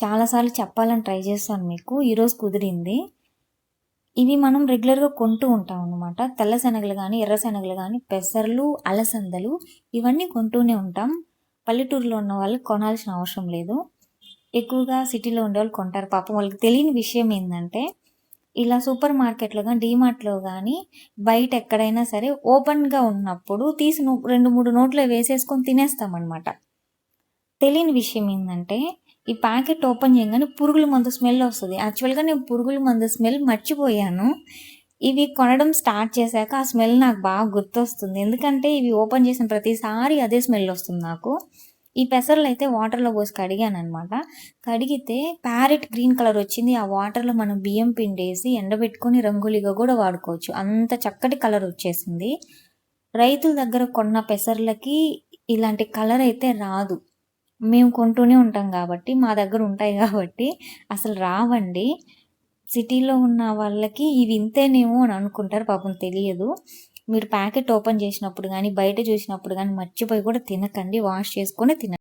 చాలాసార్లు చెప్పాలని ట్రై చేశాను మీకు. ఈరోజు కుదిరింది. ఇవి మనం రెగ్యులర్‌గా కొంటూ ఉంటాం అన్నమాట. తెల్ల శనగలు గానీ, ఎర్ర శనగలు గానీ, పెసర్లు, అలసందలు ఇవన్నీ కొంటూనే ఉంటాం. పల్లెటూరులో ఉన్న వాళ్ళు కొనాల్సిన అవసరం లేదు. ఎక్కువగా సిటీలో ఉండేవాళ్ళు కొంటారు. పాపం వాళ్ళకి తెలియని విషయం ఏందంటే, ఇలా సూపర్ మార్కెట్‌లో గానీ, డీమార్ట్‌లో గానీ, బయట ఎక్కడైనా సరే ఓపెన్‌గా ఉన్నప్పుడు తీసి 2, 3 నోట్లో వేసేసుకొని తినేస్తామనమాట. తెలియని విషయం ఏందంటే, ఈ ప్యాకెట్ ఓపెన్ చేయంగానే పురుగుల మందు స్మెల్ వస్తది. యాక్చువల్‌గా నేను పురుగుల మందు స్మెల్ మర్చిపోయాను. ఇవి కొనడం స్టార్ట్ చేశాక ఆ స్మెల్ నాకు బాగా గుర్తొస్తుంది. ఎందుకంటే ఇవి ఓపెన్ చేసిన ప్రతిసారి అదే స్మెల్ వస్తుంది నాకు. ఈ పెసర్లయితే వాటర్‌లో పోసి కడిగాననమాట. కడిగితే ప్యారెట్ గ్రీన్ కలర్ వచ్చింది. ఆ వాటర్‌లో మనం బియ్యం పిండేసి ఎండబెట్టుకొని రంగోలీగా గూడా వాడుకోవచ్చు. అంత చక్కటి కలర్ వచ్చేసింది. రైతుల దగ్గర కొన్న పెసర్లకి ఇలాంటి కలర్ అయితే రాదు. మేము కొంటూనే ఉంటాం గాబట్టి, మా దగ్గరుంటాయి గాబట్టి అసలు రావండి. సిటీలో ఉన్న వాళ్ళకి ఇవి ఇంతేనేమో అని అనుకుంటారు. పాపం తెలియదు. మీరు ప్యాకెట్ ఓపెన్ చేసినప్పుడు గానీ, బయట చూసినప్పుడు గానీ మర్చిపోయి కూడా తినకండి. వాష్ చేసుకొని తినండి.